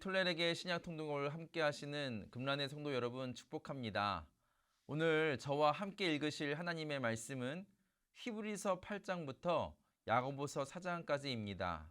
톨레르게 신약 통독을 함께 하시는 금란의 성도 여러분 축복합니다. 오늘 저와 함께 읽으실 하나님의 말씀은 히브리서 8장부터 야고보서 4장까지입니다.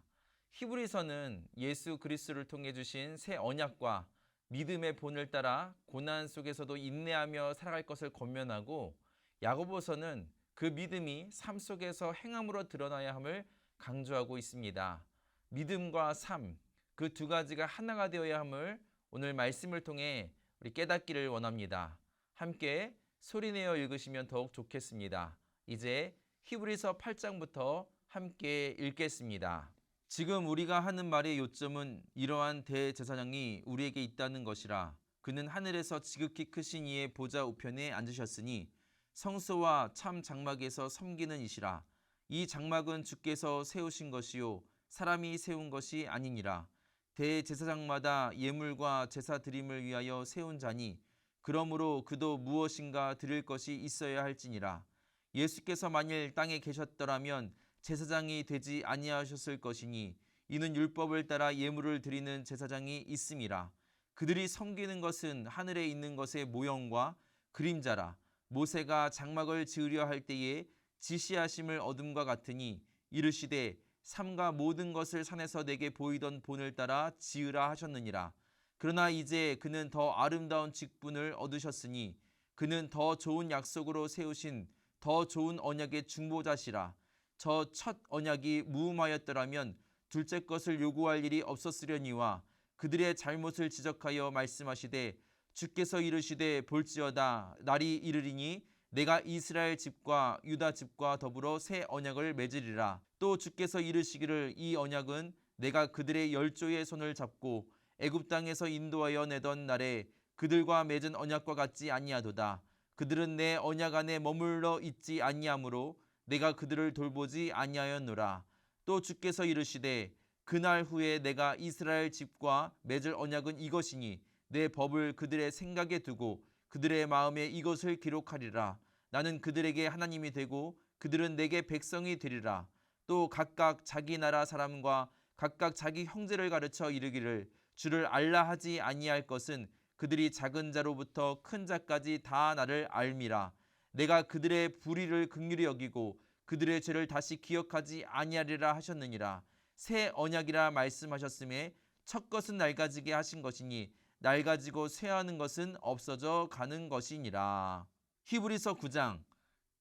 히브리서는 예수 그리스도를 통해 주신 새 언약과 믿음의 본을 따라 고난 속에서도 인내하며 살아갈 것을 권면하고, 야고보서는 그 믿음이 삶 속에서 행함으로 드러나야 함을 강조하고 있습니다. 믿음과 삶, 그 두 가지가 하나가 되어야 함을 오늘 말씀을 통해 우리 깨닫기를 원합니다. 함께 소리내어 읽으시면 더욱 좋겠습니다. 이제 히브리서 8장부터 함께 읽겠습니다. 지금 우리가 하는 말의 요점은 이러한 대제사장이 우리에게 있다는 것이라. 그는 하늘에서 지극히 크신 이의 보좌 우편에 앉으셨으니 성소와 참 장막에서 섬기는 이시라. 이 장막은 주께서 세우신 것이요 사람이 세운 것이 아니니라. 대제사장마다 예물과 제사 드림을 위하여 세운 자니 그러므로 그도 무엇인가 드릴 것이 있어야 할지니라. 예수께서 만일 땅에 계셨더라면 제사장이 되지 아니하셨을 것이니 이는 율법을 따라 예물을 드리는 제사장이 있음이라. 그들이 섬기는 것은 하늘에 있는 것의 모형과 그림자라. 모세가 장막을 지으려 할 때에 지시하심을 얻음과 같으니 이르시되 삼가 모든 것을 산에서 내게 보이던 본을 따라 지으라 하셨느니라. 그러나 이제 그는 더 아름다운 직분을 얻으셨으니 그는 더 좋은 약속으로 세우신 더 좋은 언약의 중보자시라. 저 첫 언약이 무음하였더라면 둘째 것을 요구할 일이 없었으려니와 그들의 잘못을 지적하여 말씀하시되 주께서 이르시되 볼지어다 날이 이르리니 내가 이스라엘 집과 유다 집과 더불어 새 언약을 맺으리라. 또 주께서 이르시기를 이 언약은 내가 그들의 열조의 손을 잡고 애굽 땅에서 인도하여 내던 날에 그들과 맺은 언약과 같지 아니하도다. 그들은 내 언약 안에 머물러 있지 아니하므로 내가 그들을 돌보지 아니하였노라. 또 주께서 이르시되 그날 후에 내가 이스라엘 집과 맺을 언약은 이것이니 내 법을 그들의 생각에 두고 그들의 마음에 이것을 기록하리라. 나는 그들에게 하나님이 되고 그들은 내게 백성이 되리라. 또 각각 자기 나라 사람과 각각 자기 형제를 가르쳐 이르기를 주를 알라 하지 아니할 것은 그들이 작은 자로부터 큰 자까지 다 나를 알미라. 내가 그들의 불의를 긍휼히 여기고 그들의 죄를 다시 기억하지 아니하리라 하셨느니라. 새 언약이라 말씀하셨음에 첫 것은 낡아지게 하신 것이니 낡아지고 쇠하는 것은 없어져 가는 것이니라. 히브리서 9장.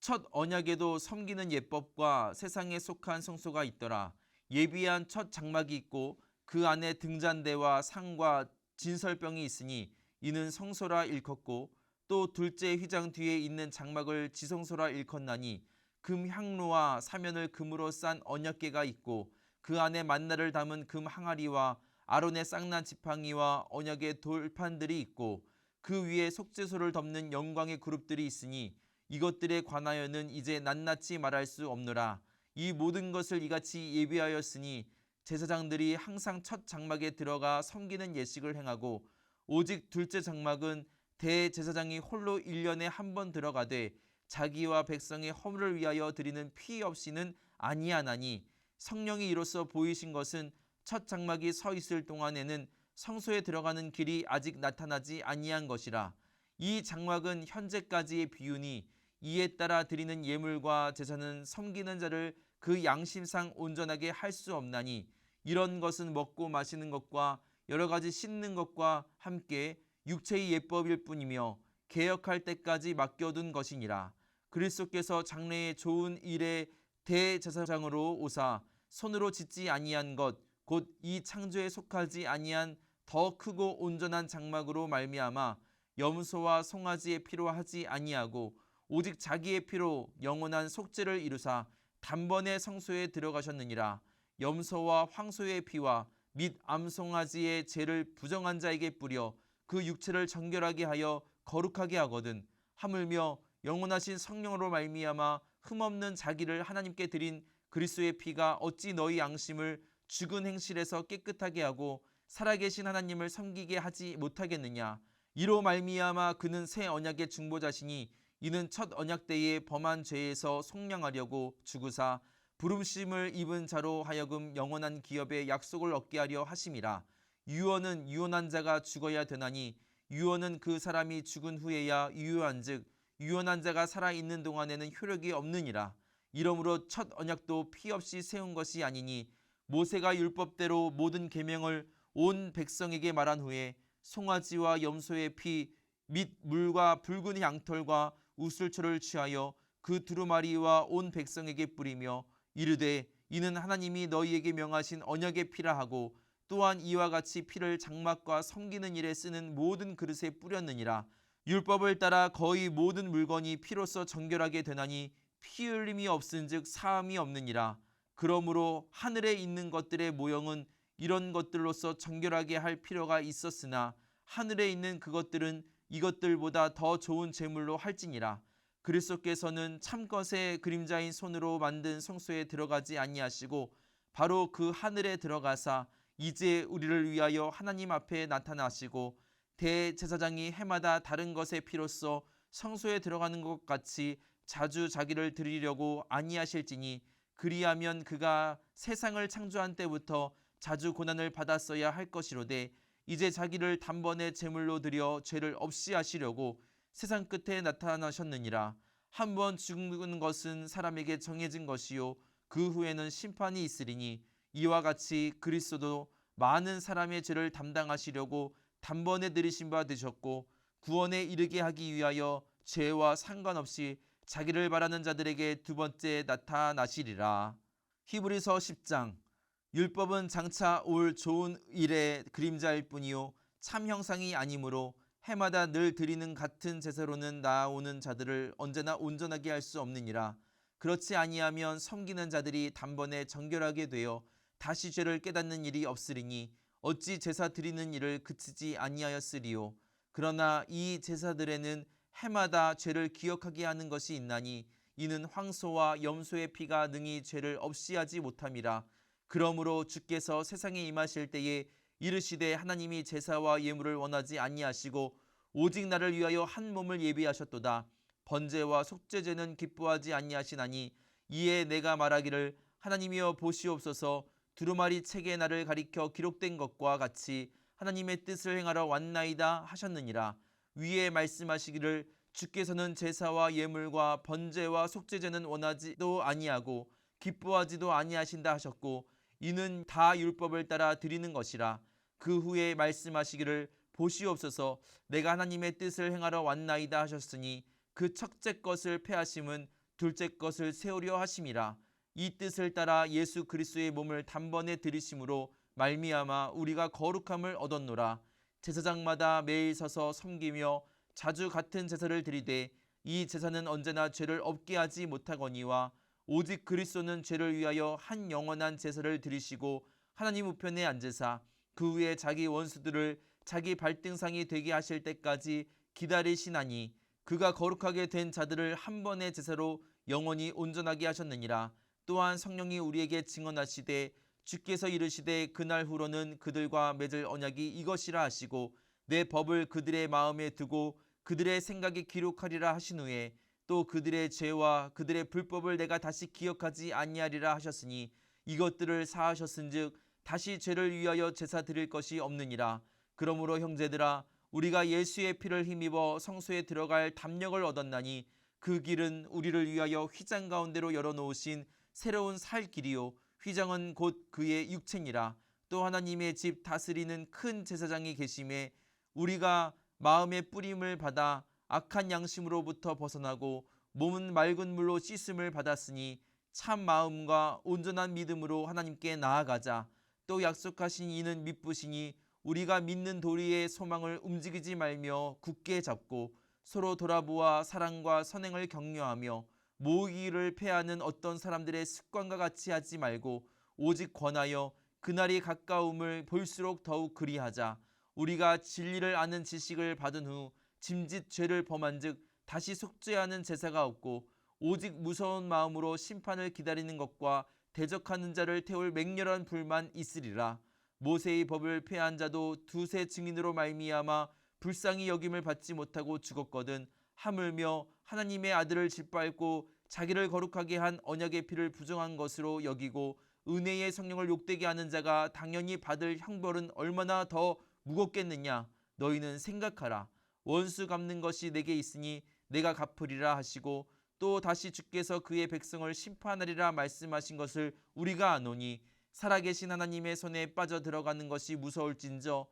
첫 언약에도 섬기는 예법과 세상에 속한 성소가 있더라. 예비한 첫 장막이 있고 그 안에 등잔대와 상과 진설병이 있으니 이는 성소라 일컫고, 또 둘째 휘장 뒤에 있는 장막을 지성소라 일컫나니 금 향로와 사면을 금으로 싼 언약궤가 있고 그 안에 만나를 담은 금 항아리와 아론의 쌍난 지팡이와 언약의 돌판들이 있고 그 위에 속죄소를 덮는 영광의 그룹들이 있으니 이것들에 관하여는 이제 낱낱이 말할 수 없노라. 이 모든 것을 이같이 예비하였으니 제사장들이 항상 첫 장막에 들어가 섬기는 예식을 행하고, 오직 둘째 장막은 대제사장이 홀로 1년에 한 번 들어가되 자기와 백성의 허물을 위하여 드리는 피 없이는 아니하나니, 성령이 이로써 보이신 것은 첫 장막이 서 있을 동안에는 성소에 들어가는 길이 아직 나타나지 아니한 것이라. 이 장막은 현재까지의 비유니 이에 따라 드리는 예물과 제사는 섬기는 자를 그 양심상 온전하게 할 수 없나니, 이런 것은 먹고 마시는 것과 여러 가지 씻는 것과 함께 육체의 예법일 뿐이며 개혁할 때까지 맡겨둔 것이니라. 그리스도께서 장래의 좋은 일의 대제사장으로 오사 손으로 짓지 아니한 것 곧 이 창조에 속하지 아니한 더 크고 온전한 장막으로 말미암아 염소와 송아지의 피로 하지 아니하고 오직 자기의 피로 영원한 속죄를 이루사 단번에 성소에 들어가셨느니라. 염소와 황소의 피와 및 암송아지의 죄를 부정한 자에게 뿌려 그 육체를 정결하게 하여 거룩하게 하거든. 하물며 영원하신 성령으로 말미암아 흠없는 자기를 하나님께 드린 그리스도의 피가 어찌 너희 양심을 죽은 행실에서 깨끗하게 하고 살아계신 하나님을 섬기게 하지 못하겠느냐. 이로 말미암아 그는 새 언약의 중보자시니 이는 첫 언약 때에 범한 죄에서 속량하려고 죽으사 부름심을 입은 자로 하여금 영원한 기업의 약속을 얻게 하려 하심이라. 유언은 유언한 자가 죽어야 되나니 유언은 그 사람이 죽은 후에야 유효한즉 유언한 자가 살아있는 동안에는 효력이 없느니라. 이러므로 첫 언약도 피 없이 세운 것이 아니니 모세가 율법대로 모든 계명을 온 백성에게 말한 후에 송아지와 염소의 피 및 물과 붉은 양털과 우슬초를 취하여 그 두루마리와 온 백성에게 뿌리며 이르되 이는 하나님이 너희에게 명하신 언약의 피라 하고 또한 이와 같이 피를 장막과 섬기는 일에 쓰는 모든 그릇에 뿌렸느니라. 율법을 따라 거의 모든 물건이 피로써 정결하게 되나니 피 흘림이 없은즉 사함이 없느니라. 그러므로 하늘에 있는 것들의 모형은 이런 것들로서 정결하게 할 필요가 있었으나 하늘에 있는 그것들은 이것들보다 더 좋은 제물로 할지니라. 그리스도께서는 참것의 그림자인 손으로 만든 성소에 들어가지 아니하시고 바로 그 하늘에 들어가사 이제 우리를 위하여 하나님 앞에 나타나시고 대제사장이 해마다 다른 것의 피로써 성소에 들어가는 것 같이 자주 자기를 드리려고 아니하실지니 그리하면 그가 세상을 창조한 때부터 자주 고난을 받았어야 할 것이로되 이제 자기를 단번에 제물로 드려 죄를 없이 하시려고 세상 끝에 나타나셨느니라. 한번 죽는 것은 사람에게 정해진 것이요 그 후에는 심판이 있으리니 이와 같이 그리스도도 많은 사람의 죄를 담당하시려고 단번에 들이신 바 되셨고 구원에 이르게 하기 위하여 죄와 상관없이 자기를 바라는 자들에게 두 번째 나타나시리라. 히브리서 10장. 율법은 장차 올 좋은 일의 그림자일 뿐이요 참 형상이 아니므로 해마다 늘 드리는 같은 제사로는 나아오는 자들을 언제나 온전하게 할 수 없느니라. 그렇지 아니하면 섬기는 자들이 단번에 정결하게 되어 다시 죄를 깨닫는 일이 없으리니 어찌 제사 드리는 일을 그치지 아니하였으리요. 그러나 이 제사들에는 해마다 죄를 기억하게 하는 것이 있나니 이는 황소와 염소의 피가 능히 죄를 없이 하지 못함이라. 그러므로 주께서 세상에 임하실 때에 이르시되 하나님이 제사와 예물을 원하지 아니하시고 오직 나를 위하여 한 몸을 예비하셨도다. 번제와 속죄제는 기뻐하지 아니하시나니 이에 내가 말하기를 하나님이여 보시옵소서 두루마리 책에 나를 가리켜 기록된 것과 같이 하나님의 뜻을 행하러 왔나이다 하셨느니라. 위에 말씀하시기를 주께서는 제사와 예물과 번제와 속죄제는 원하지도 아니하고 기뻐하지도 아니하신다 하셨고 이는 다 율법을 따라 드리는 것이라. 그 후에 말씀하시기를 보시옵소서 내가 하나님의 뜻을 행하러 왔나이다 하셨으니 그 첫째 것을 폐하심은 둘째 것을 세우려 하심이라. 이 뜻을 따라 예수 그리스도의 몸을 단번에 들이심으로 말미암아 우리가 거룩함을 얻었노라. 제사장마다 매일 서서 섬기며 자주 같은 제사를 드리되 이 제사는 언제나 죄를 없게 하지 못하거니와 오직 그리스도는 죄를 위하여 한 영원한 제사를 드리시고 하나님 우편에 앉으사 그 후에 자기 원수들을 자기 발등상이 되게 하실 때까지 기다리시나니 그가 거룩하게 된 자들을 한 번의 제사로 영원히 온전하게 하셨느니라. 또한 성령이 우리에게 증언하시되 주께서 이르시되 그날 후로는 그들과 맺을 언약이 이것이라 하시고 내 법을 그들의 마음에 두고 그들의 생각에 기록하리라 하신 후에 또 그들의 죄와 그들의 불법을 내가 다시 기억하지 아니하리라 하셨으니 이것들을 사하셨은즉 다시 죄를 위하여 제사 드릴 것이 없느니라. 그러므로 형제들아 우리가 예수의 피를 힘입어 성소에 들어갈 담력을 얻었나니 그 길은 우리를 위하여 휘장 가운데로 열어놓으신 새로운 살 길이요 휘장은 곧 그의 육체니라. 또 하나님의 집 다스리는 큰 제사장이 계심에 우리가 마음의 뿌림을 받아 악한 양심으로부터 벗어나고 몸은 맑은 물로 씻음을 받았으니 참 마음과 온전한 믿음으로 하나님께 나아가자. 또 약속하신 이는 미쁘시니 우리가 믿는 도리의 소망을 움직이지 말며 굳게 잡고 서로 돌아보아 사랑과 선행을 격려하며 모이기를 패하는 어떤 사람들의 습관과 같이 하지 말고 오직 권하여 그날이 가까움을 볼수록 더욱 그리하자. 우리가 진리를 아는 지식을 받은 후 짐짓 죄를 범한즉 다시 속죄하는 제사가 없고 오직 무서운 마음으로 심판을 기다리는 것과 대적하는 자를 태울 맹렬한 불만 있으리라. 모세의 법을 폐한 자도 두세 증인으로 말미암아 불쌍히 여김을 받지 못하고 죽었거든 하물며 하나님의 아들을 짓밟고 자기를 거룩하게 한 언약의 피를 부정한 것으로 여기고 은혜의 성령을 욕되게 하는 자가 당연히 받을 형벌은 얼마나 더 무겁겠느냐. 너희는 생각하라. 원수 갚는 것이 내게 있으니 내가 갚으리라 하시고 또 다시 주께서 그의 백성을 심판하리라 말씀하신 것을 우리가 아노니 살아계신 하나님의 손에 빠져 들어가는 것이 무서울진저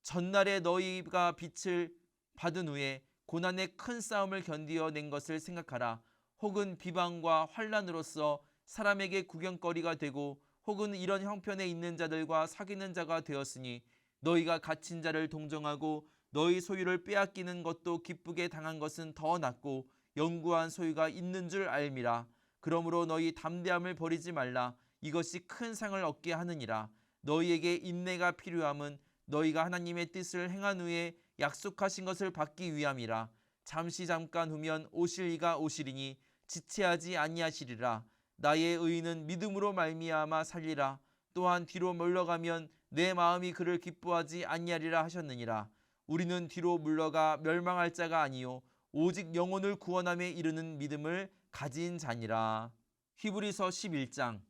전날에 너희가 빛을 받은 후에 고난의 큰 싸움을 견디어 낸 것을 생각하라. 혹은 비방과 환난으로서 사람에게 구경거리가 되고 혹은 이런 형편에 있는 자들과 사귀는 자가 되었으니 너희가 갇힌 자를 동정하고 너희 소유를 빼앗기는 것도 기쁘게 당한 것은 더 낫고 영구한 소유가 있는 줄 알미라. 그러므로 너희 담대함을 버리지 말라. 이것이 큰 상을 얻게 하느니라. 너희에게 인내가 필요함은 너희가 하나님의 뜻을 행한 후에 약속하신 것을 받기 위함이라. 잠깐 후면 오실 이가 오시리니 지체하지 아니하시리라. 나의 의인은 믿음으로 말미암아 살리라. 또한 뒤로 물러가면 내 마음이 그를 기뻐하지 아니하리라 하셨느니라. 우리는 뒤로 물러가 멸망할 자가 아니요 오직 영혼을 구원함에 이르는 믿음을 가진 자니라. 히브리서 11장.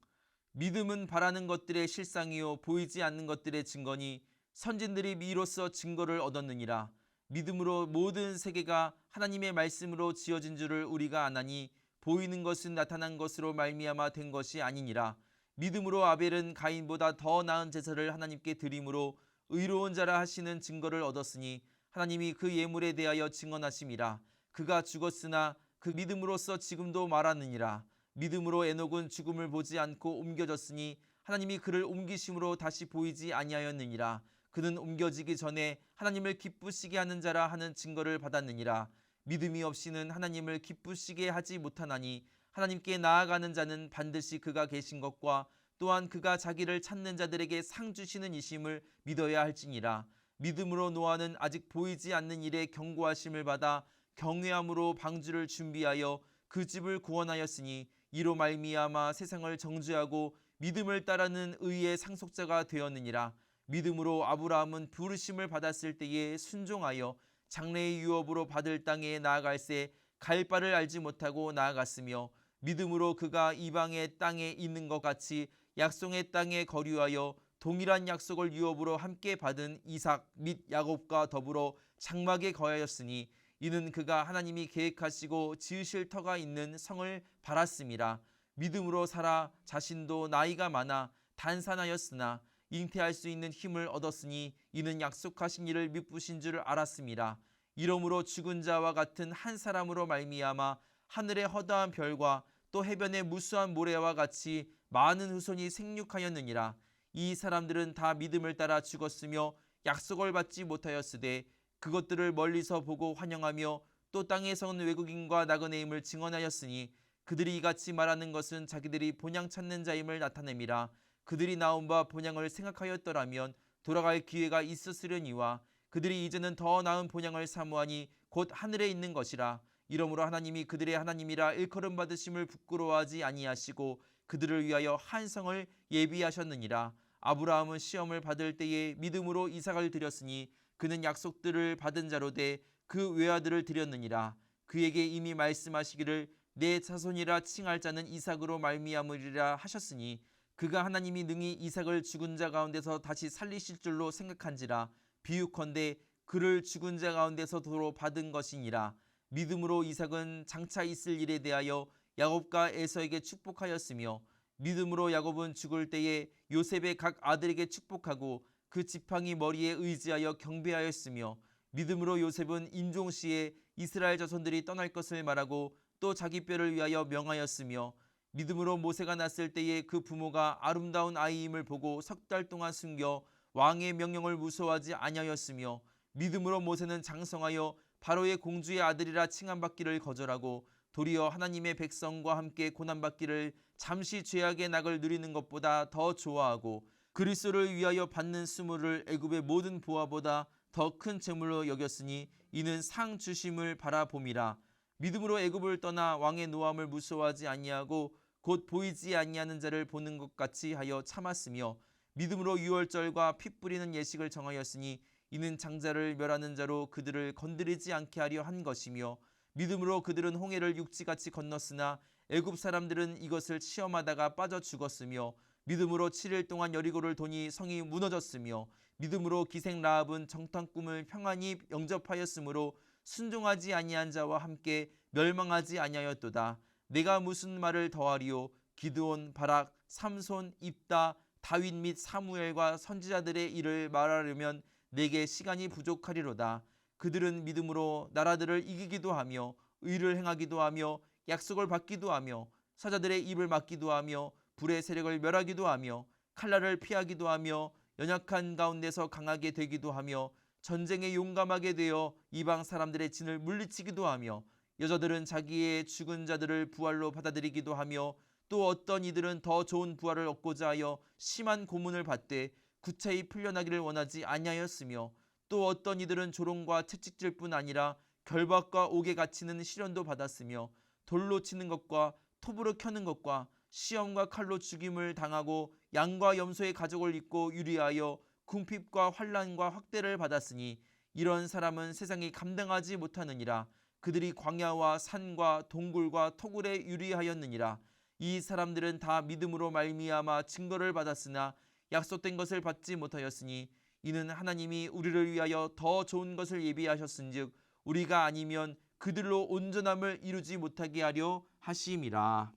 믿음은 바라는 것들의 실상이요 보이지 않는 것들의 증거니 선진들이 이로써 증거를 얻었느니라. 믿음으로 모든 세계가 하나님의 말씀으로 지어진 줄을 우리가 아나니 보이는 것은 나타난 것으로 말미암아 된 것이 아니니라. 믿음으로 아벨은 가인보다 더 나은 제사를 하나님께 드림으로 의로운 자라 하시는 증거를 얻었으니 하나님이 그 예물에 대하여 증언하심이라. 그가 죽었으나 그 믿음으로써 지금도 말하느니라. 믿음으로 에녹은 죽음을 보지 않고 옮겨졌으니 하나님이 그를 옮기심으로 다시 보이지 아니하였느니라. 그는 옮겨지기 전에 하나님을 기쁘시게 하는 자라 하는 증거를 받았느니라. 믿음이 없이는 하나님을 기쁘시게 하지 못하나니 하나님께 나아가는 자는 반드시 그가 계신 것과 또한 그가 자기를 찾는 자들에게 상 주시는 이심을 믿어야 할지니라. 믿음으로 노아는 아직 보이지 않는 일에 경고하심을 받아 경외함으로 방주를 준비하여 그 집을 구원하였으니 이로 말미암아 세상을 정죄하고 믿음을 따르는 의의 상속자가 되었느니라. 믿음으로 아브라함은 부르심을 받았을 때에 순종하여 장래의 유업으로 받을 땅에 나아갈새 갈 바를 알지 못하고 나아갔으며 믿음으로 그가 이방의 땅에 있는 것 같이 약속의 땅에 거류하여 동일한 약속을 유업으로 함께 받은 이삭 및 야곱과 더불어 장막에 거하였으니 이는 그가 하나님이 계획하시고 지으실 터가 있는 성을 바랐음이라. 믿음으로 살아 자신도 나이가 많아 단산하였으나 잉태할 수 있는 힘을 얻었으니 이는 약속하신 이를 미쁘신 줄 알았음이라. 이러므로 죽은 자와 같은 한 사람으로 말미암아 하늘의 허다한 별과 또 해변의 무수한 모래와 같이 많은 후손이 생육하였느니라. 이 사람들은 다 믿음을 따라 죽었으며 약속을 받지 못하였으되 그것들을 멀리서 보고 환영하며 또 땅에서 온 외국인과 나그네임을 증언하였으니 그들이 이같이 말하는 것은 자기들이 본향 찾는 자임을 나타냄이라. 그들이 나온 바 본향을 생각하였더라면 돌아갈 기회가 있었으려니와 그들이 이제는 더 나은 본향을 사모하니 곧 하늘에 있는 것이라. 이러므로 하나님이 그들의 하나님이라 일컬음 받으심을 부끄러워하지 아니하시고 그들을 위하여 한 성을 예비하셨느니라. 아브라함은 시험을 받을 때에 믿음으로 이삭을 드렸으니 그는 약속들을 받은 자로 돼 그 외아들을 드렸느니라. 그에게 이미 말씀하시기를 내 자손이라 칭할 자는 이삭으로 말미암으리라 하셨으니 그가 하나님이 능히 이삭을 죽은 자 가운데서 다시 살리실 줄로 생각한지라. 비유컨대 그를 죽은 자 가운데서 도로 받은 것이니라. 믿음으로 이삭은 장차 있을 일에 대하여 야곱과 에서에게 축복하였으며 믿음으로 야곱은 죽을 때에 요셉의 각 아들에게 축복하고 그 지팡이 머리에 의지하여 경배하였으며 믿음으로 요셉은 임종시에 이스라엘 자손들이 떠날 것을 말하고 또 자기 뼈를 위하여 명하였으며 믿음으로 모세가 났을 때에 그 부모가 아름다운 아이임을 보고 석 달 동안 숨겨 왕의 명령을 무서워하지 아니하였으며 믿음으로 모세는 장성하여 바로의 공주의 아들이라 칭함받기를 거절하고 도리어 하나님의 백성과 함께 고난받기를 잠시 죄악의 낙을 누리는 것보다 더 좋아하고 그리스도를 위하여 받는 수모를 애굽의 모든 보화보다 더 큰 재물로 여겼으니 이는 상 주심을 바라봄이라. 믿음으로 애굽을 떠나 왕의 노함을 무서워하지 아니하고 곧 보이지 아니하는 자를 보는 것 같이 하여 참았으며 믿음으로 유월절과 피 뿌리는 예식을 정하였으니 이는 장자를 멸하는 자로 그들을 건드리지 않게 하려 한 것이며 믿음으로 그들은 홍해를 육지같이 건넜으나 애굽 사람들은 이것을 시험하다가 빠져 죽었으며 믿음으로 7일 동안 여리고를 도니 성이 무너졌으며 믿음으로 기생 라합은 정탐 꿈을 평안히 영접하였으므로 순종하지 아니한 자와 함께 멸망하지 아니하였도다. 내가 무슨 말을 더하리요? 기드온, 바락, 삼손, 입다, 다윗 및 사무엘과 선지자들의 일을 말하려면 내게 시간이 부족하리로다. 그들은 믿음으로 나라들을 이기기도 하며 의를 행하기도 하며 약속을 받기도 하며 사자들의 입을 막기도 하며 불의 세력을 멸하기도 하며 칼날을 피하기도 하며 연약한 가운데서 강하게 되기도 하며 전쟁에 용감하게 되어 이방 사람들의 진을 물리치기도 하며 여자들은 자기의 죽은 자들을 부활로 받아들이기도 하며 또 어떤 이들은 더 좋은 부활을 얻고자 하여 심한 고문을 받되 구차히 풀려나기를 원하지 아니하였으며 또 어떤 이들은 조롱과 채찍질 뿐 아니라 결박과 옥에 갇히는 시련도 받았으며 돌로 치는 것과 톱으로 켜는 것과 시험과 칼로 죽임을 당하고 양과 염소의 가죽을 입고 유리하여 궁핍과 환난과 학대를 받았으니 이런 사람은 세상이 감당하지 못하느니라. 그들이 광야와 산과 동굴과 토굴에 유리하였느니라. 이 사람들은 다 믿음으로 말미암아 증거를 받았으나 약속된 것을 받지 못하였으니 이는 하나님이 우리를 위하여 더 좋은 것을 예비하셨은즉 우리가 아니면 그들로 온전함을 이루지 못하게 하려 하심이라.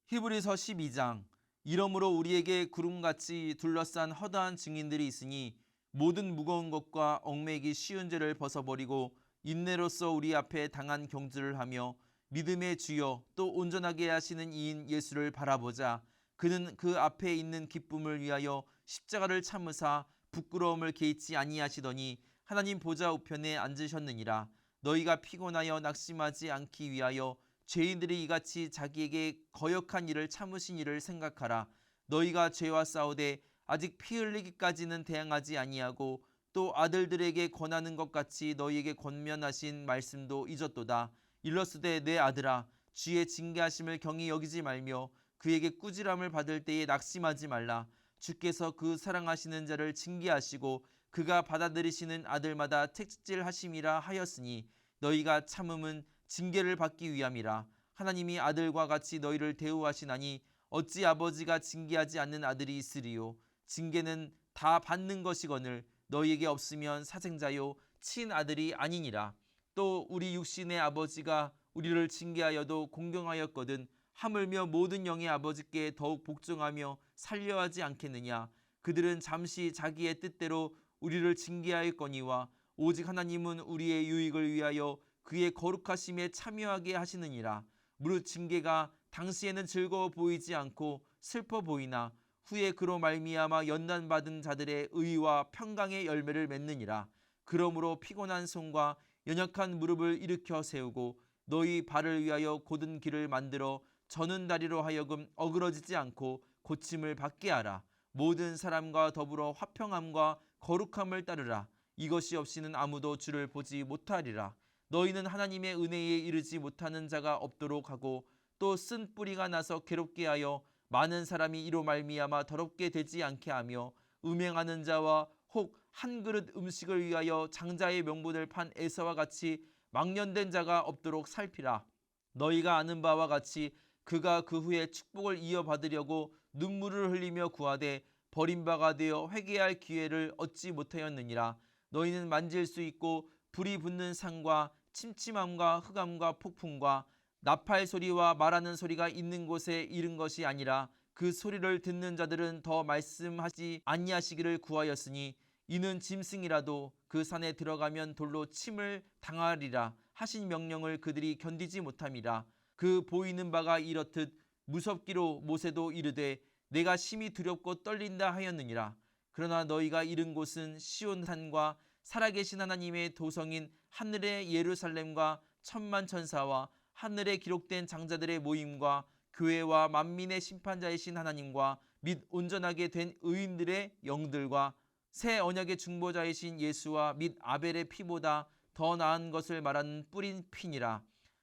히브리서 12장. 이러므로 우리에게 구름같이 둘러싼 허다한 증인들이 있으니 모든 무거운 것과 얽매이기 쉬운 죄를 벗어버리고 인내로써 우리 앞에 당한 경주를 하며 믿음의 주여 또 온전하게 하시는 이인 예수를 바라보자. 그는 그 앞에 있는 기쁨을 위하여 십자가를 참으사 부끄러움을 개의치 아니하시더니 하나님 보좌 우편에 앉으셨느니라. 너희가 피곤하여 낙심하지 않기 위하여 죄인들이 이같이 자기에게 거역한 일을 참으신 일을 생각하라. 너희가 죄와 싸우되 아직 피 흘리기까지는 대항하지 아니하고 또 아들들에게 권하는 것 같이 너희에게 권면하신 말씀도 잊었도다. 일러스되 내 아들아 주의 징계하심을 경히 여기지 말며 그에게 꾸지람을 받을 때에 낙심하지 말라. 주께서 그 사랑하시는 자를 징계하시고 그가 받아들이시는 아들마다 책질하심이라 하였으니 너희가 참음은 징계를 받기 위함이라. 하나님이 아들과 같이 너희를 대우하시나니 어찌 아버지가 징계하지 않는 아들이 있으리요. 징계는 다 받는 것이거늘 너희에게 없으면 사생자요 친아들이 아니니라. 또 우리 육신의 아버지가 우리를 징계하여도 공경하였거든 하물며 모든 영의 아버지께 더욱 복종하며 살려하지 않겠느냐. 그들은 잠시 자기의 뜻대로 우리를 징계하였거니와 오직 하나님은 우리의 유익을 위하여 그의 거룩하심에 참여하게 하시느니라. 무릇 징계가 당시에는 즐거워 보이지 않고 슬퍼 보이나 후에 그로 말미암아 연단받은 자들의 의와 평강의 열매를 맺느니라. 그러므로 피곤한 손과 연약한 무릎을 일으켜 세우고 너희 발을 위하여 곧은 길을 만들어 저는 다리로 하여금 어그러지지 않고 고침을 받게 하라. 모든 사람과 더불어 화평함과 거룩함을 따르라. 이것이 없이는 아무도 주를 보지 못하리라. 너희는 하나님의 은혜에 이르지 못하는 자가 없도록 하고 또 쓴 뿌리가 나서 괴롭게 하여 많은 사람이 이로 말미암아 더럽게 되지 않게 하며 음행하는 자와 혹 한 그릇 음식을 위하여 장자의 명분을 판 에서와 같이 망령된 자가 없도록 살피라. 너희가 아는 바와 같이 그가 그 후에 축복을 이어받으려고 눈물을 흘리며 구하되 버림바가 되어 회개할 기회를 얻지 못하였느니라. 너희는 만질 수 있고 불이 붙는 산과 침침함과 흑암과 폭풍과 나팔 소리와 말하는 소리가 있는 곳에 이른 것이 아니라 그 소리를 듣는 자들은 더 말씀하지 아니하시기를 구하였으니 이는 짐승이라도 그 산에 들어가면 돌로 침을 당하리라 하신 명령을 그들이 견디지 못함이라. 그 보이는 바가 이렇듯 무섭기로 모세도 이르되 내가 심히 두렵고 떨린다 하였느니라. 그러나 너희가 이른 곳은 시온산과 살아계신 하나님의 도성인 하늘의 예루살렘과 천만 천사와 하늘에 기록된 장자들의 모임과 교회와 만민의 심판자이신 하나님과 및 온전하게 된 의인들의 영들과 새 언약의 중보자이신 예수와 및 아벨의 피보다 더 나은 것을 말하는 뿌린 피니라.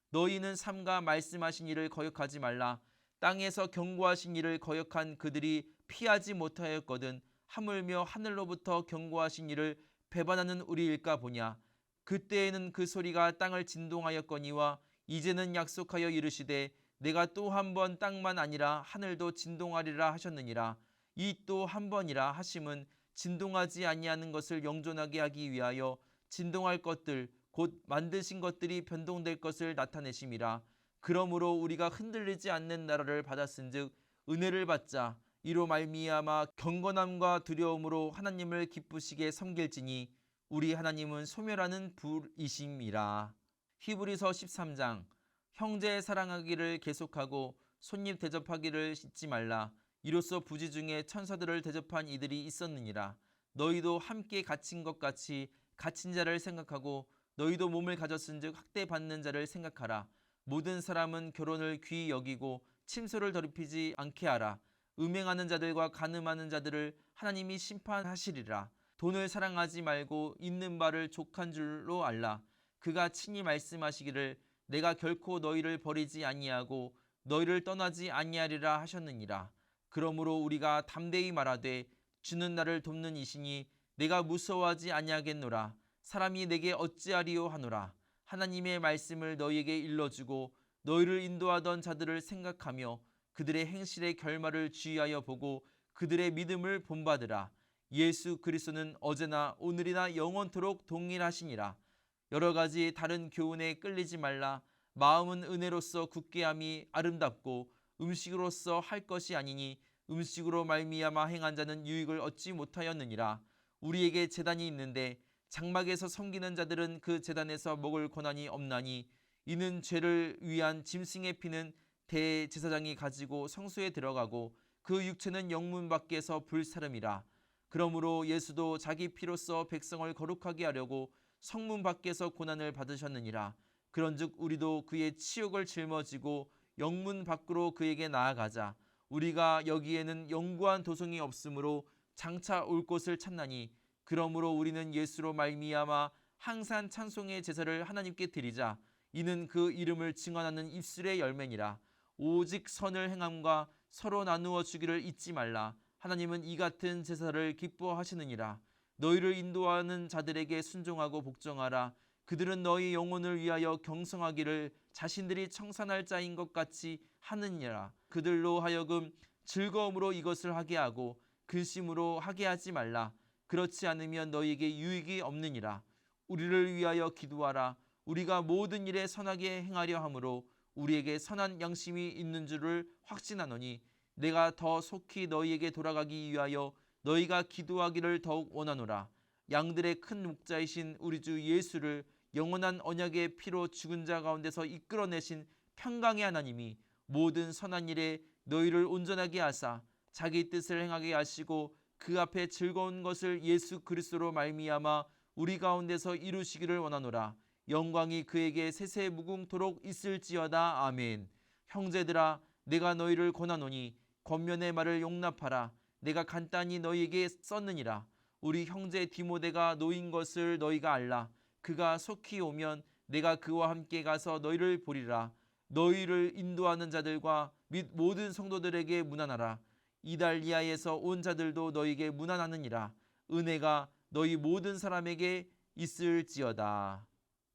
너희는 삼가 말씀하신 일을 거역하지 말라. 땅에서 경고하신 일을 거역한 그들이 피하지 못하였거든 하물며 하늘로부터 경고하신 일을 배반하는 우리일까 보냐. 그때에는 그 소리가 땅을 진동하였거니와 이제는 약속하여 이르시되 내가 또 한 번 땅만 아니라 하늘도 진동하리라 하셨느니라. 이 또 한 번이라 하심은 진동하지 아니하는 것을 영존하게 하기 위하여 진동할 것들 곧 만드신 것들이 변동될 것을 나타내심이라. 그러므로 우리가 흔들리지 않는 나라를 받았은즉 은혜를 받자 이로 말미암아 경건함과 두려움으로 하나님을 기쁘시게 섬길지니 우리 하나님은 소멸하는 불이심이라. 히브리서 13장. 형제 사랑하기를 계속하고 손님 대접하기를 잊지 말라. 이로써 부지 중에 천사들을 대접한 이들이 있었느니라. 너희도 함께 갇힌 것 같이 갇힌 자를 생각하고 너희도 몸을 가졌은즉 학대받는 자를 생각하라. 모든 사람은 결혼을 귀히 여기고 침소를 더럽히지 않게 하라. 음행하는 자들과 간음하는 자들을 하나님이 심판하시리라. 돈을 사랑하지 말고 있는 바를 족한 줄로 알라. 그가 친히 말씀하시기를 내가 결코 너희를 버리지 아니하고 너희를 떠나지 아니하리라 하셨느니라. 그러므로 우리가 담대히 말하되 주는 나를 돕는 이시니 내가 무서워하지 아니하겠노라. 사람이 내게 어찌하리요 하노라. 하나님의 말씀을 너희에게 일러주고 너희를 인도하던 자들을 생각하며 그들의 행실의 결말을 주의하여 보고 그들의 믿음을 본받으라. 예수 그리스도는 어제나 오늘이나 영원토록 동일하시니라. 여러 가지 다른 교훈에 끌리지 말라. 마음은 은혜로서 굳게 함이 아름답고 음식으로서 할 것이 아니니 음식으로 말미암아 행한 자는 유익을 얻지 못하였느니라. 우리에게 제단이 있는데 장막에서 섬기는 자들은 그 제단에서 먹을 권한이 없나니 이는 죄를 위한 짐승의 피는 대제사장이 가지고 성소에 들어가고 그 육체는 영문 밖에서 불사름이라. 그러므로 예수도 자기 피로써 백성을 거룩하게 하려고 성문 밖에서 고난을 받으셨느니라. 그런즉 우리도 그의 치욕을 짊어지고 영문 밖으로 그에게 나아가자. 우리가 여기에는 영구한 도성이 없으므로 장차 올 곳을 찾나니 그러므로 우리는 예수로 말미암아 항상 찬송의 제사를 하나님께 드리자. 이는 그 이름을 증언하는 입술의 열매니라. 오직 선을 행함과 서로 나누어 주기를 잊지 말라. 하나님은 이 같은 제사를 기뻐하시느니라. 너희를 인도하는 자들에게 순종하고 복종하라. 그들은 너희 영혼을 위하여 경성하기를 자신들이 청산할 자인 것 같이 하느니라. 그들로 하여금 즐거움으로 이것을 하게 하고 근심으로 하게 하지 말라. 그렇지 않으면 너희에게 유익이 없느니라. 우리를 위하여 기도하라. 우리가 모든 일에 선하게 행하려 함으로 우리에게 선한 양심이 있는 줄을 확신하노니 내가 더 속히 너희에게 돌아가기 위하여 너희가 기도하기를 더욱 원하노라. 양들의 큰 목자이신 우리 주 예수를 영원한 언약의 피로 죽은 자 가운데서 이끌어내신 평강의 하나님이 모든 선한 일에 너희를 온전하게 하사 자기 뜻을 행하게 하시고 그 앞에 즐거운 것을 예수 그리스도로 말미암아 우리 가운데서 이루시기를 원하노라. 영광이 그에게 세세 무궁토록 있을지어다. 아멘. 형제들아 내가 너희를 권하노니 권면의 말을 용납하라. 내가 간단히 너희에게 썼느니라. 우리 형제 디모데가 노인 것을 너희가 알라. 그가 속히 오면 내가 그와 함께 가서 너희를 보리라. 너희를 인도하는 자들과 및 모든 성도들에게 문안하라. 이달리아에서 온 자들도 너희에게 문안하느니라. 은혜가 너희 모든 사람에게 있을지어다.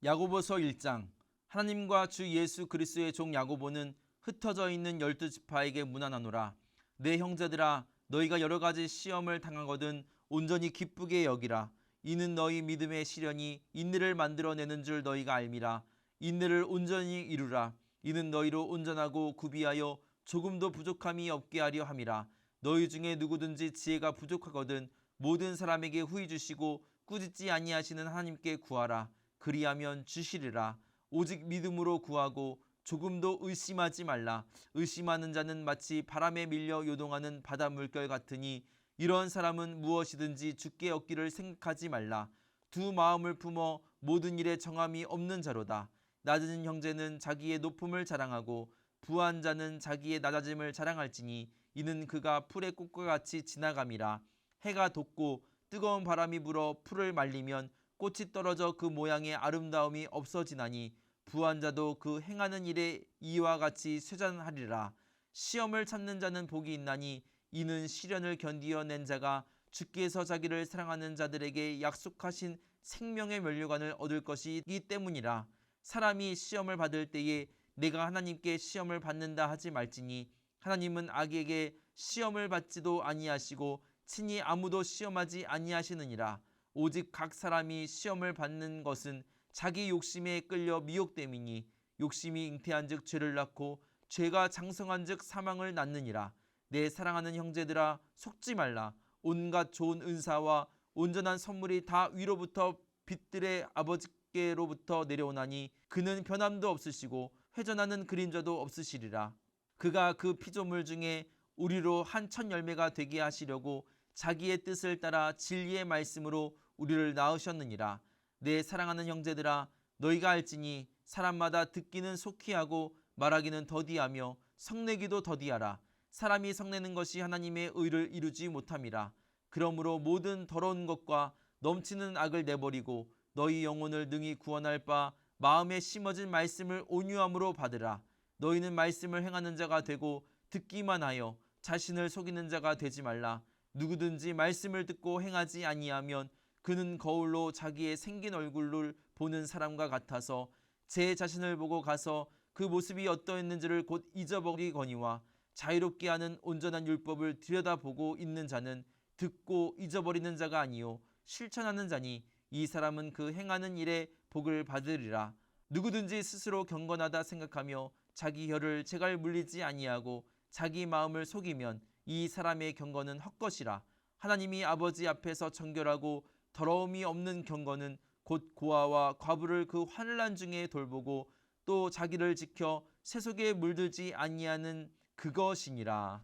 야고보서 1장. 하나님과 주 예수 그리스도의 종 야고보는 흩어져 있는 12지파에게 문안하노라. 내 형제들아 너희가 여러 가지 시험을 당하거든 온전히 기쁘게 여기라. 이는 너희 믿음의 시련이 인내를 만들어내는 줄 너희가 알미라. 인내를 온전히 이루라. 이는 너희로 온전하고 구비하여 조금도 부족함이 없게 하려 함이라. 너희 중에 누구든지 지혜가 부족하거든 모든 사람에게 후히 주시고 꾸짖지 아니하시는 하나님께 구하라. 그리하면 주시리라. 오직 믿음으로 구하고 조금도 의심하지 말라. 의심하는 자는 마치 바람에 밀려 요동하는 바다 물결 같으니 이런 사람은 무엇이든지 주께 얻기를 생각하지 말라. 두 마음을 품어 모든 일에 정함이 없는 자로다. 낮은 형제는 자기의 높음을 자랑하고 부한 자는 자기의 낮아짐을 자랑할지니 이는 그가 풀의 꽃과 같이 지나감이라. 해가 돋고 뜨거운 바람이 불어 풀을 말리면 꽃이 떨어져 그 모양의 아름다움이 없어지나니 부한 자도 그 행하는 일에 이와 같이 쇠잔하리라. 시험을 참는 자는 복이 있나니 이는 시련을 견디어낸 자가 주께서 자기를 사랑하는 자들에게 약속하신 생명의 면류관을 얻을 것이기 때문이라. 사람이 시험을 받을 때에 내가 하나님께 시험을 받는다 하지 말지니 하나님은 악에게 시험을 받지도 아니하시고 친히 아무도 시험하지 아니하시느니라. 오직 각 사람이 시험을 받는 것은 자기 욕심에 끌려 미혹됨이니 욕심이 잉태한즉 죄를 낳고 죄가 장성한즉 사망을 낳느니라. 내 사랑하는 형제들아, 속지 말라. 온갖 좋은 은사와 온전한 선물이 다 위로부터 빛들의 아버지께로부터 내려오나니 그는 변함도 없으시고 회전하는 그림자도 없으시리라. 그가 그 피조물 중에 우리로 한 첫 열매가 되게 하시려고 자기의 뜻을 따라 진리의 말씀으로 우리를 낳으셨느니라. 내 사랑하는 형제들아, 너희가 알지니 사람마다 듣기는 속히 하고 말하기는 더디하며 성내기도 더디하라. 사람이 성내는 것이 하나님의 의를 이루지 못함이라. 그러므로 모든 더러운 것과 넘치는 악을 내버리고 너희 영혼을 능히 구원할 바 마음에 심어진 말씀을 온유함으로 받으라. 너희는 말씀을 행하는 자가 되고 듣기만 하여 자신을 속이는 자가 되지 말라. 누구든지 말씀을 듣고 행하지 아니하면 그는 거울로 자기의 생긴 얼굴을 보는 사람과 같아서 제 자신을 보고 가서 그 모습이 어떠했는지를 곧 잊어버리거니와 자유롭게 하는 온전한 율법을 들여다보고 있는 자는 듣고 잊어버리는 자가 아니요 실천하는 자니 이 사람은 그 행하는 일에 복을 받으리라. 누구든지 스스로 경건하다 생각하며 자기 혀를 제갈 물리지 아니하고 자기 마음을 속이면 이 사람의 경건은 헛것이라. 하나님이 아버지 앞에서 정결하고 더러움이 없는 경건은 곧 고아와 과부를 그 환난 중에 돌보고 또 자기를 지켜 세속에 물들지 아니하는 그것이니라.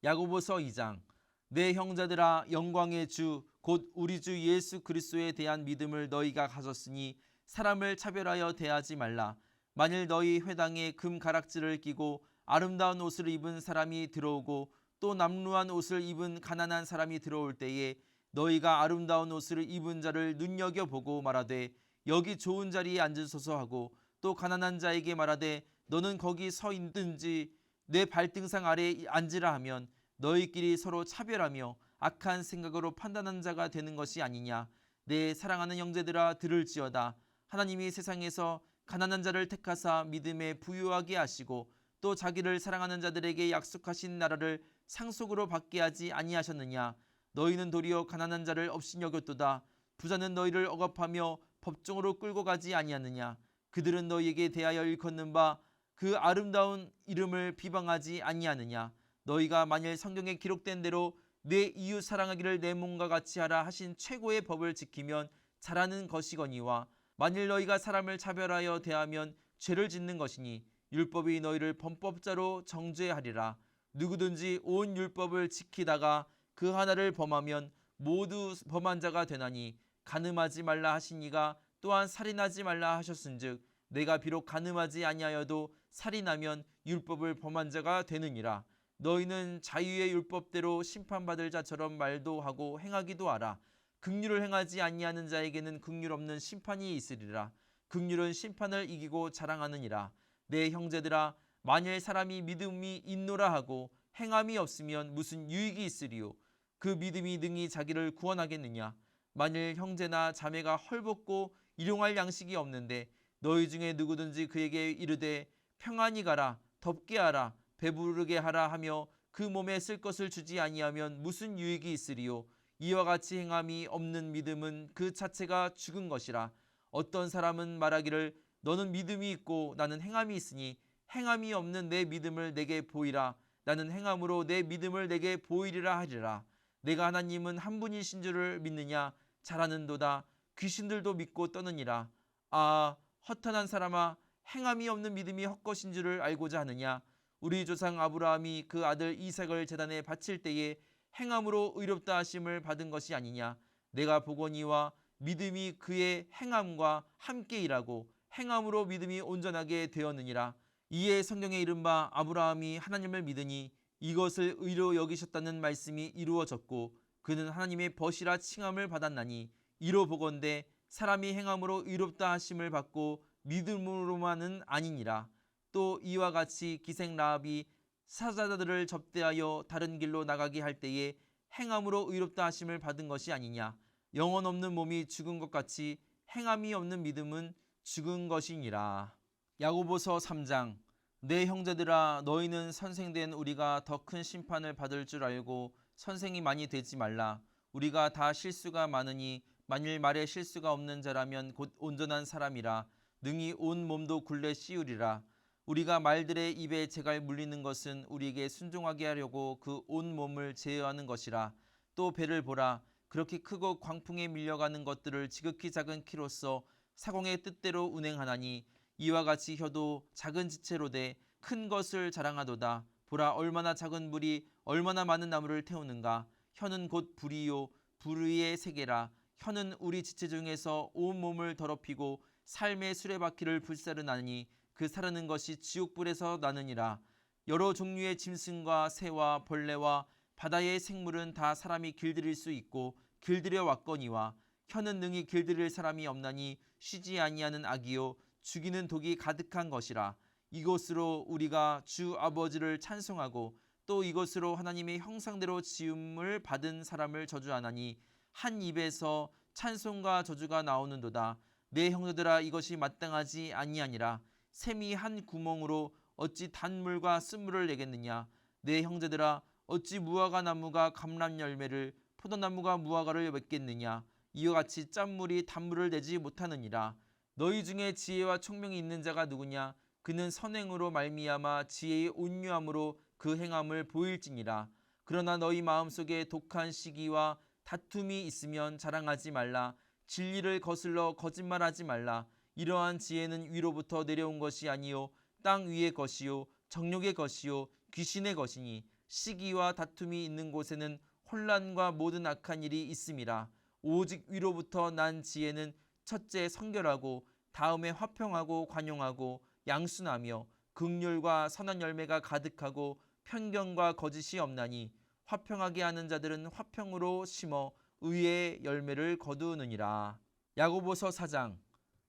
야고보서 2장. 내 형제들아, 영광의 주 곧 우리 주 예수 그리스도에 대한 믿음을 너희가 가졌으니 사람을 차별하여 대하지 말라. 만일 너희 회당에 금 가락지를 끼고 아름다운 옷을 입은 사람이 들어오고 또 남루한 옷을 입은 가난한 사람이 들어올 때에 너희가 아름다운 옷을 입은 자를 눈여겨보고 말하되 여기 좋은 자리에 앉으소서 하고 또 가난한 자에게 말하되 너는 거기 서 있든지 내 발등상 아래에 앉으라 하면 너희끼리 서로 차별하며 악한 생각으로 판단하는 자가 되는 것이 아니냐. 내 사랑하는 형제들아, 들을지어다. 하나님이 세상에서 가난한 자를 택하사 믿음에 부유하게 하시고 또 자기를 사랑하는 자들에게 약속하신 나라를 상속으로 받게 하지 아니하셨느냐. 너희는 도리어 가난한 자를 없이 여겼도다. 부자는 너희를 억압하며 법정으로 끌고 가지 아니하느냐. 그들은 너희에게 대하여 일컫는 바 그 아름다운 이름을 비방하지 아니하느냐. 너희가 만일 성경에 기록된 대로 내 이웃 사랑하기를 내 몸과 같이 하라 하신 최고의 법을 지키면 잘하는 것이거니와 만일 너희가 사람을 차별하여 대하면 죄를 짓는 것이니 율법이 너희를 범법자로 정죄하리라. 누구든지 온 율법을 지키다가 그 하나를 범하면 모두 범한 자가 되나니 간음하지 말라 하신 이가 또한 살인하지 말라 하셨은즉 내가 비록 간음하지 아니하여도 살인하면 율법을 범한 자가 되느니라. 너희는 자유의 율법대로 심판받을 자처럼 말도 하고 행하기도 하라. 긍휼을 행하지 아니하는 자에게는 긍휼 없는 심판이 있으리라. 긍휼은 심판을 이기고 자랑하느니라. 내 형제들아, 만일 사람이 믿음이 있노라 하고 행함이 없으면 무슨 유익이 있으리요. 그 믿음이 능히 자기를 구원하겠느냐. 만일 형제나 자매가 헐벗고 일용할 양식이 없는데 너희 중에 누구든지 그에게 이르되 평안히 가라, 덥게 하라, 배부르게 하라 하며 그 몸에 쓸 것을 주지 아니하면 무슨 유익이 있으리요. 이와 같이 행함이 없는 믿음은 그 자체가 죽은 것이라. 어떤 사람은 말하기를 너는 믿음이 있고 나는 행함이 있으니 행함이 없는 내 믿음을 내게 보이라. 나는 행함으로 내 믿음을 내게 보이리라 하리라. 내가 하나님은 한 분이신 줄을 믿느냐. 잘하는도다. 귀신들도 믿고 떠느니라. 아, 허탄한 사람아, 행함이 없는 믿음이 헛것인 줄을 알고자 하느냐. 우리 조상 아브라함이 그 아들 이삭을 제단에 바칠 때에 행함으로 의롭다 하심을 받은 것이 아니냐. 내가 보거니와 믿음이 그의 행함과 함께 일하고 행함으로 믿음이 온전하게 되었느니라. 이에 성경에 이른바 아브라함이 하나님을 믿으니 이것을 의로 여기셨다는 말씀이 이루어졌고 그는 하나님의 벗이라 칭함을 받았나니 이로 보건대 사람이 행함으로 의롭다 하심을 받고 믿음으로만은 아니니라. 또 이와 같이 기생 라합이 사자들을 접대하여 다른 길로 나가게 할 때에 행함으로 의롭다 하심을 받은 것이 아니냐. 영혼 없는 몸이 죽은 것 같이 행함이 없는 믿음은 죽은 것이니라. 야고보서 3장. 내 형제들아, 너희는 선생된 우리가 더 큰 심판을 받을 줄 알고 선생이 많이 되지 말라. 우리가 다 실수가 많으니 만일 말에 실수가 없는 자라면 곧 온전한 사람이라 능히 온 몸도 굴레 씌우리라. 우리가 말들의 입에 재갈 물리는 것은 우리에게 순종하게 하려고 그 온 몸을 제어하는 것이라. 또 배를 보라. 그렇게 크고 광풍에 밀려가는 것들을 지극히 작은 키로서 사공의 뜻대로 운행하나니 이와 같이 혀도 작은 지체로 돼 큰 것을 자랑하도다. 보라, 얼마나 작은 불이 얼마나 많은 나무를 태우는가. 혀는 곧 불이요 불의 세계라. 혀는 우리 지체 중에서 온 몸을 더럽히고 삶의 수레바퀴를 불사르나니 그 사르는 것이 지옥불에서 나느니라. 여러 종류의 짐승과 새와 벌레와 바다의 생물은 다 사람이 길들일 수 있고 길들여 왔거니와 혀는 능히 길들일 사람이 없나니 쉬지 아니하는 악이요 죽이는 독이 가득한 것이라. 이것으로 우리가 주 아버지를 찬송하고 또 이것으로 하나님의 형상대로 지음을 받은 사람을 저주하나니 한 입에서 찬송과 저주가 나오는도다. 내 형제들아, 이것이 마땅하지 아니하니라. 샘이 한 구멍으로 어찌 단물과 쓴물을 내겠느냐. 내 형제들아, 어찌 무화과 나무가 감람 열매를 포도나무가 무화과를 맺겠느냐. 이와 같이 짠물이 단물을 내지 못하느니라. 너희 중에 지혜와 총명이 있는 자가 누구냐. 그는 선행으로 말미암아 지혜의 온유함으로 그 행함을 보일지니라. 그러나 너희 마음속에 독한 시기와 다툼이 있으면 자랑하지 말라. 진리를 거슬러 거짓말하지 말라. 이러한 지혜는 위로부터 내려온 것이 아니요 땅 위의 것이요 정욕의 것이요 귀신의 것이니 시기와 다툼이 있는 곳에는 혼란과 모든 악한 일이 있음이라. 오직 위로부터 난 지혜는 첫째 성결하고 다음에 화평하고 관용하고 양순하며 긍휼과 선한 열매가 가득하고 편견과 거짓이 없나니 화평하게 하는 자들은 화평으로 심어 의의 열매를 거두느니라. 야고보서 4장.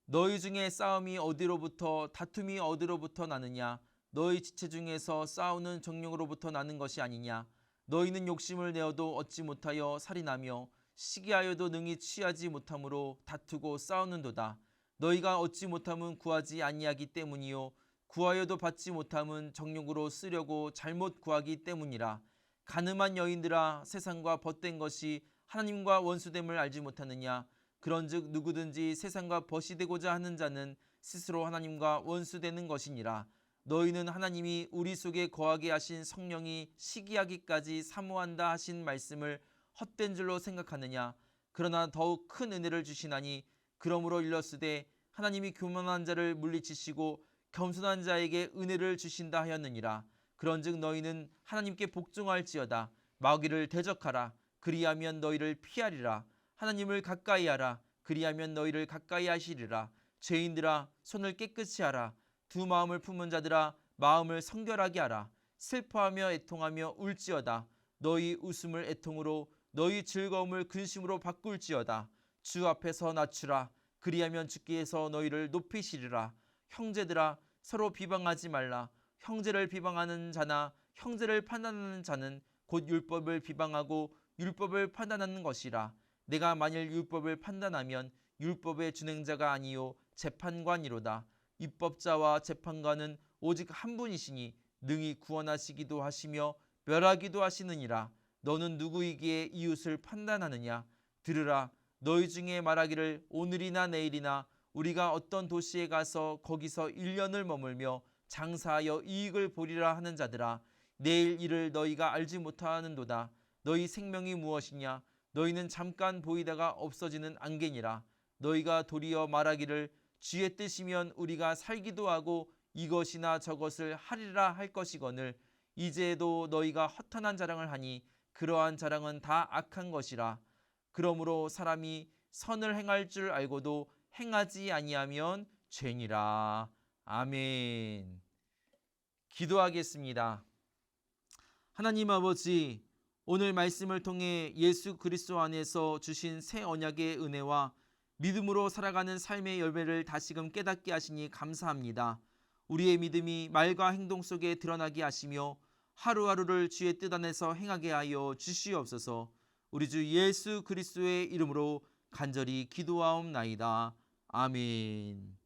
너희 중에 싸움이 어디로부터 다툼이 어디로부터 나느냐. 너희 지체 중에서 싸우는 정욕으로부터 나는 것이 아니냐. 너희는 욕심을 내어도 얻지 못하여 살인하며 시기하여도 능히 취하지 못함으로 다투고 싸우는도다. 너희가 얻지 못함은 구하지 아니하기 때문이요 구하여도 받지 못함은 정욕으로 쓰려고 잘못 구하기 때문이라. 가늠한 여인들아, 세상과 벗된 것이 하나님과 원수됨을 알지 못하느냐. 그런즉 누구든지 세상과 벗이 되고자 하는 자는 스스로 하나님과 원수되는 것이니라. 너희는 하나님이 우리 속에 거하게 하신 성령이 시기하기까지 사모한다 하신 말씀을 헛된 줄로 생각하느냐. 그러나 더욱 큰 은혜를 주시나니 그러므로 일렀으되 하나님이 교만한 자를 물리치시고 겸손한 자에게 은혜를 주신다 하였느니라. 그런즉 너희는 하나님께 복종할지어다. 마귀를 대적하라. 그리하면 너희를 피하리라. 하나님을 가까이 하라. 그리하면 너희를 가까이 하시리라. 죄인들아, 손을 깨끗이 하라. 두 마음을 품은 자들아, 마음을 성결하게 하라. 슬퍼하며 애통하며 울지어다. 너희 웃음을 애통으로 너희 즐거움을 근심으로 바꿀지어다. 주 앞에서 낮추라. 그리하면 주께서 너희를 높이시리라. 형제들아, 서로 비방하지 말라. 형제를 비방하는 자나 형제를 판단하는 자는 곧 율법을 비방하고 율법을 판단하는 것이라. 내가 만일 율법을 판단하면 율법의 준행자가 아니요 재판관이로다. 입법자와 재판관은 오직 한 분이시니 능히 구원하시기도 하시며 멸하기도 하시느니라. 너는 누구이기에 이웃을 판단하느냐. 들으라. 너희 중에 말하기를 오늘이나 내일이나 우리가 어떤 도시에 가서 거기서 1년을 머물며 장사하여 이익을 보리라 하는 자들아, 내일 일을 너희가 알지 못하는도다. 너희 생명이 무엇이냐. 너희는 잠깐 보이다가 없어지는 안개니라. 너희가 도리어 말하기를 주의 뜻이면 우리가 살기도 하고 이것이나 저것을 하리라 할 것이거늘 이제도 너희가 허탄한 자랑을 하니 그러한 자랑은 다 악한 것이라. 그러므로 사람이 선을 행할 줄 알고도 행하지 아니하면 죄니라. 아멘. 기도하겠습니다. 하나님 아버지, 오늘 말씀을 통해 예수 그리스도 안에서 주신 새 언약의 은혜와 믿음으로 살아가는 삶의 열매를 다시금 깨닫게 하시니 감사합니다. 우리의 믿음이 말과 행동 속에 드러나게 하시며 하루하루를 주의 뜻 안에서 행하게 하여 주시옵소서. 우리 주 예수 그리스도의 이름으로 간절히 기도하옵나이다. 아멘.